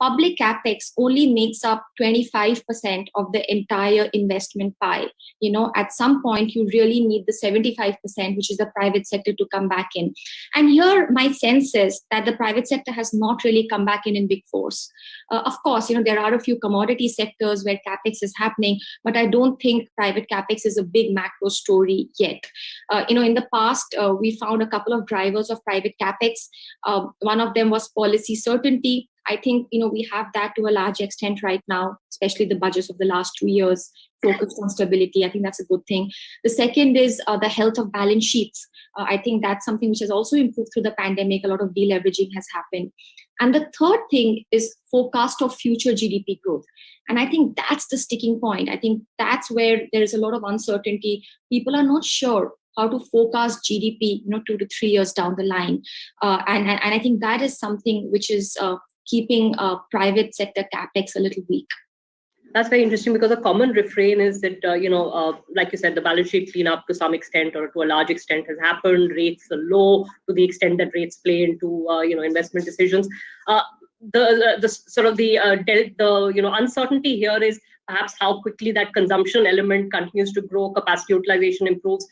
public capex only makes up 25% of the entire investment pie. At some point, you really need the 75%, which is the private sector, to come back in. And here, my sense is that the private sector has not really come back in big force. Of course, there are a few commodity sectors where capex is happening, but I don't think private capex is a big macro story yet. In the past, we found a couple of drivers of private capex. One of them was policy certainty. I think, we have that to a large extent right now, especially the budgets of the last 2 years focused on stability. I think that's a good thing. The second is the health of balance sheets. I think that's something which has also improved through the pandemic. A lot of deleveraging has happened. And the third thing is forecast of future GDP growth. And I think that's the sticking point. I think that's where there is a lot of uncertainty. People are not sure how to forecast GDP, 2 to 3 years down the line. And I think that is something which is keeping private sector capex a little weak. That's very interesting, because a common refrain is that, like you said, the balance sheet cleanup to some extent or to a large extent has happened. Rates are low to the extent that rates play into, investment decisions. The uncertainty here is perhaps how quickly that consumption element continues to grow, capacity utilization improves.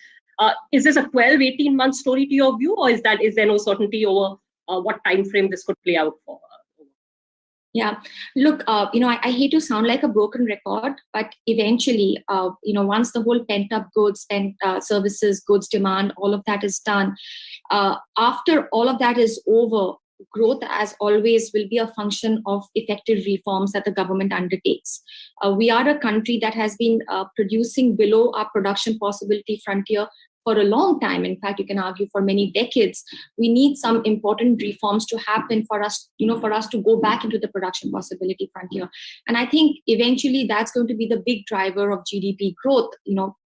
Is this a 12, 18-month story to your view, or is there no certainty over what time frame this could play out for? Yeah, look, I hate to sound like a broken record, but eventually, once the whole pent-up goods and services, goods demand, all of that is done, after all of that is over, growth, as always, will be a function of effective reforms that the government undertakes. We are a country that has been producing below our production possibility frontier for a long time. In fact, you can argue for many decades. We need some important reforms to happen for us to go back into the production possibility frontier. And I think eventually that's going to be the big driver of GDP growth,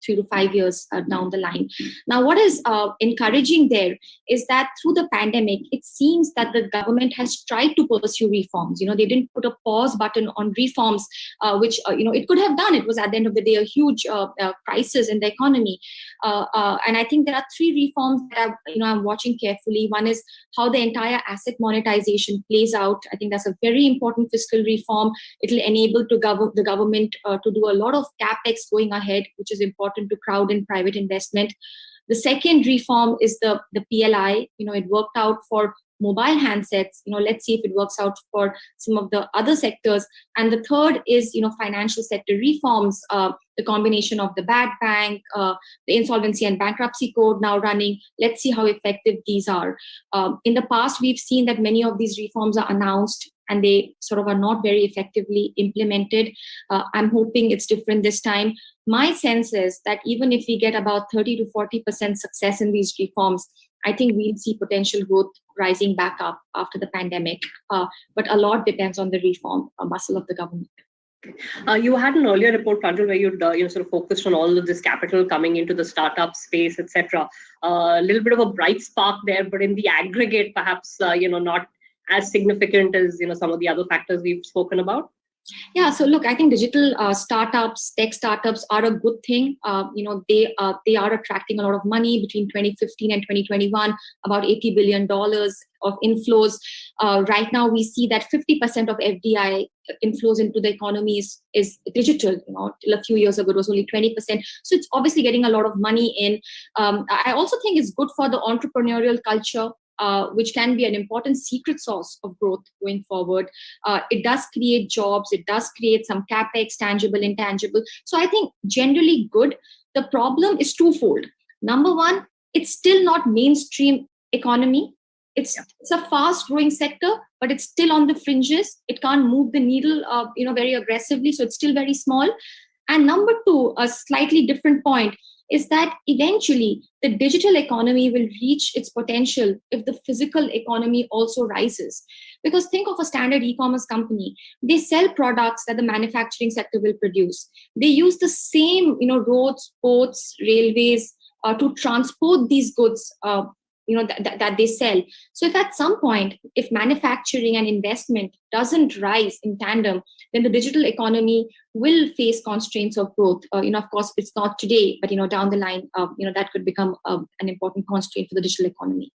3 to 5 years down the line. Now, what is encouraging there is that through the pandemic, it seems that the government has tried to pursue reforms. They didn't put a pause button on reforms, which, it could have done. It was at the end of the day a huge crisis in the economy. And I think there are 3 reforms that I'm watching carefully. One is how the entire asset monetization plays out. I think that's a very important fiscal reform. It will enable the government to do a lot of capex going ahead, which is important to crowd in private investment. The second reform is the PLI. It worked out for mobile handsets. Let's see if it works out for some of the other sectors. And the third is, financial sector reforms, the combination of the bad bank, the insolvency and bankruptcy code now running. Let's see how effective these are. In the past, we've seen that many of these reforms are announced and they sort of are not very effectively implemented. I'm hoping it's different this time. My sense is that even if we get about 30 to 40% success in these reforms, I think we'll see potential growth rising back up after the pandemic. But a lot depends on the reform muscle of the government. You had an earlier report, Pranjal, where you sort of focused on all of this capital coming into the startup space, etc. A little bit of a bright spark there, but in the aggregate, perhaps not as significant as some of the other factors we've spoken about. Yeah, so look, I think digital startups, tech startups are a good thing. They are attracting a lot of money. Between 2015 and 2021, about $80 billion of inflows. Right now, we see that 50% of FDI inflows into the economy is digital. Till a few years ago, it was only 20%. So it's obviously getting a lot of money in. I also think it's good for the entrepreneurial culture, which can be an important secret source of growth going forward. It does create jobs. It does create some capex, tangible, intangible. So I think generally good. The problem is twofold. Number one, it's still not mainstream economy. It's a fast growing sector, but it's still on the fringes. It can't move the needle, very aggressively. So it's still very small. And number two, a slightly different point, is that eventually the digital economy will reach its potential if the physical economy also rises. Because think of a standard e-commerce company. They sell products that the manufacturing sector will produce. They use the same, roads, ports, railways to transport these goods, that they sell. So if at some point, if manufacturing and investment doesn't rise in tandem, then the digital economy will face constraints of growth. Of course, it's not today, but, down the line, that could become an important constraint for the digital economy.